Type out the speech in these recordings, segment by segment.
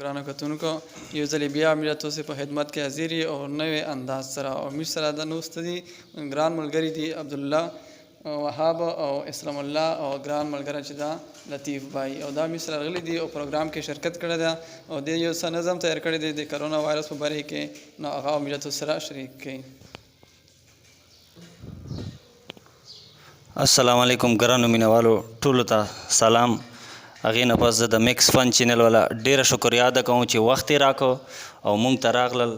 ګرانو کتونکو یو ځل بیا مې تاسو په خدمت کې حاضر او نوې انداز سره او مې سره د نوست دي ګران ملګری دي عبدالله وهاب او اسلام الله او ګران ملګری چې دا لطیف بھائی او دا مې سره راغلي دي او پروګرام کې شرکت کړی ده او د یو څه نظم تیار کړی دی د کرونا وایرس په باره کې نو هغه مې تاسو سره شریک کړي. السلام علیکم ګرانو مینوالو ټولو ته سلام. هغې نه پس زه د میکس فن چینل والا ډیره شکریه ادا کوم چې وخت یې راکړو او موږ ته راغلل.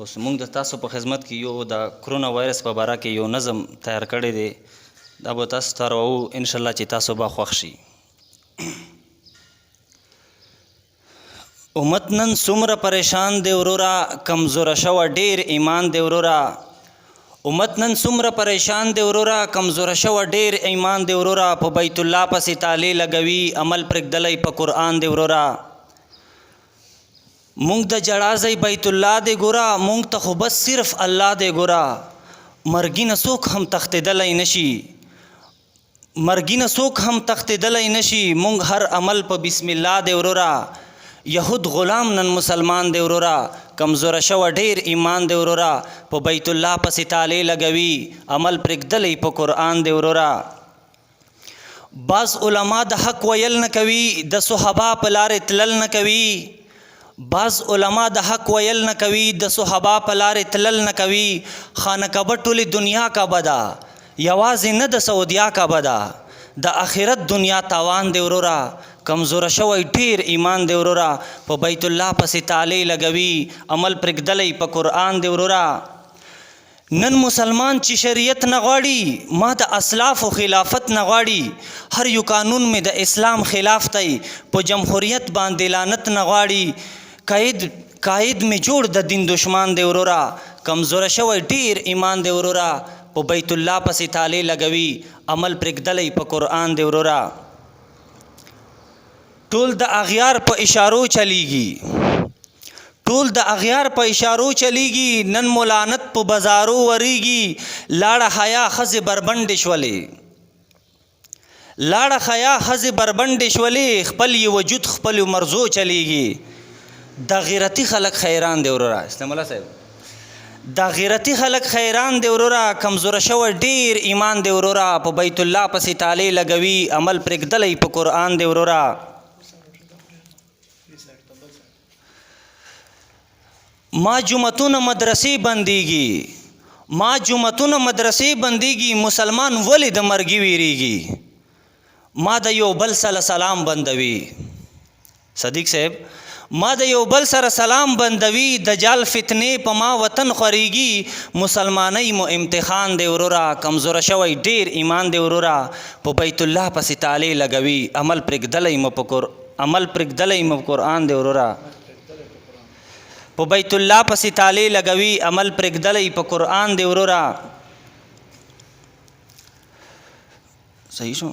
اوس موږ د تاسو په خدمت کې یو د کرونا وایرس په باره کې یو نظم تیار کړی دی، دا به تاسو ته راوو انشاءالله چې تاسو به خوښ شي. امت نن څومره پریشان دی وروره، کمزوره شوه ډیر ایمان دی وروره. امت نن څومره پریشان دی وروره، کمزوره شوه ډیر ایمان دی وروره. په بیت الله پسې تالې لګوي، عمل پرېږدلی په قرآن دی وروره. مونږ د جړا ځای بیت الله دی ګوره، مونږ ته خو بس صرف الله دی ګوره. مرګي نه څوک هم تښتېدلی نشي، مرګي نه څوک هم تښتېدلی نشي. مونږ هر عمل په بسم الله دی وروره. یهود غلام نن مسلمان دی وروره، کمزوره شوه ډیر ایمان دی وروره. په بیت الله پسې تالې لګوي، عمل پرېږدلی په قرآن دی وروره. بعض علما د حق ویل نه کوي، د صحابه په لارې تلل نه کوي. بعض علما د حق ویل نه کوي، د صحابه په لارې تلل نه کوي. خانه کعبه ټولې دنیا کعبه ده، یوازې نه د سعودیا کعبه ده. د آخرت دنیا تاوان دی وروره، کمزوره شوی ډیر ایمان دی وروره. په بیت الله پسې تالې لګوي، عمل پرېږدلی په قرآن دی وروره. نن مسلمان چې شریعت نه غواړي، ما د اسلافو خلافت نه غواړي. هر یو قانون مې د اسلام خلاف دی، په جمهوریت باندې لعنت نه غواړي. قائد مې جوړ د دین دشمن دی وروره، کمزوره شوی ډیر ایمان دی وروره. په بیت الله پسې تالې لګوي، عمل پرېږدلی په قرآن دی وروره. ټول د اغیار په اشارو چلیږي، ټول د اغیار په اشارو چلیږي. نن ملانت په بازارو وریږي، لاړه حیا ښځې بربنډې شولې، لاړه حیا ښځې بربنډې شولې. خپل یې وجود خپلو مرزو چلیږي. د غیرتي خلک خیران دی وروره. اسلام الله صاحب د غیرتي خلک خیران دی وروره، کمزوره شوی ډیر ایمان دی وروره. په بیت الله پسې تالې لګوي، عمل پرېږدلی په قرآن دی وروره. ما جمعتونه مدرسې بندېږي، ما جمعتونه مدرسې بندېږي. مسلمان ولې د مرګي ویریږي؟ ما د یو بل سره سلام بندوي. صدیق صاحب ما د یو بل سره سلام بندوي. دجال فتنې په ما وطن خوریږي. مسلمانۍ مو امتحان دی وروره، کمزوره شوی ډیر ایمان دی وروره. په بیت الله پسې تالې لګوي، عمل پرېږدلی مو په قرآن دی وروره. په بیت الله پسې تالې لګوي، عمل پرېږدلی په قرآن دی وروره. صحیح شو؟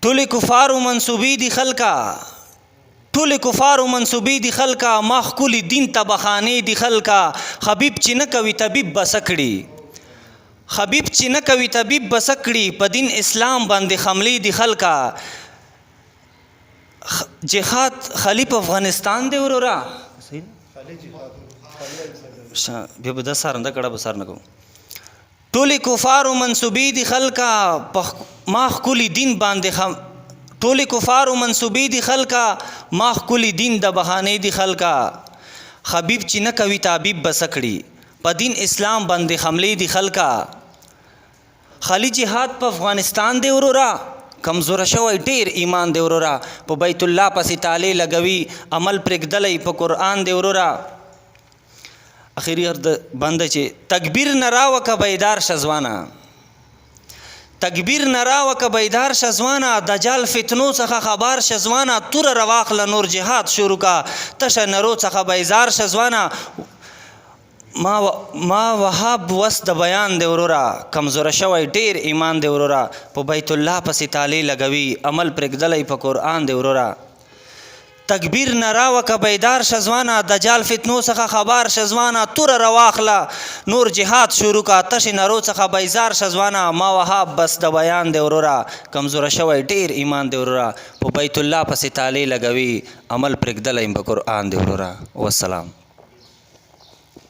ټولې کفارو منصوبې دي خلکه، ټولې کفارو منصوبې دي خلکه. ما ښکلي دین ته بخانې دي خلکه. حبیب چې نه کوي طبیب به څه کړي، حبیب چې نه کوي طبیب به څه کړي. په دین اسلام باندې حملې دي خلکه. جهاد خلیف افغانستان دی وروره. بیا به دا سارنده کړه به سار نه کوم. ټولې کفارو منصوبې دي خلکه، ما ښکلي دین باندې ټولې کفارو منصوبې دي خلکه. ما ښکلي دین د بهانې دي خلکه. حبیب چې نه کوي طبیب به څه کړي. په دین اسلام باندې حملې دي خلکه. خالي جهاد په افغانستان دی وروره، کمزوره شوی ډیر ایمان دی وروره. په بیت الله پسې تالې لګوي، عمل پرېږدلی په قرآن دی وروره. اخري بنده چې تکبیر نه راوکه بیدار شه ځوانه، تکبیر نه راوکه بیدار شه ځوانه. دجال فتنو څخه خبر شه ځوانه. توره رواخله نور جهاد شروع کا، تشه نرو څخه بیزار شه ځوانه. ما وهاب وس د بیان دی وروره، کمزوره شوی ډیر ایمان دی وروره. په بیت الله پسې تالې لګوي، عمل پرېږدلی په قرآن دی وروره. تکبیر نه راوکه بیدار شزوانه دجال فتنو څخه خبر شزوانه توره رواخله نور جهاد شروع کا تش نرو څخه بیزار شزوانه ما وهاب بس د بیان دی وروره کمزوره شوی ډیر ایمان دی وروره په بیت الله پسې تالی لګوي عمل پرېږدلی په قرآن دی وروره والسلام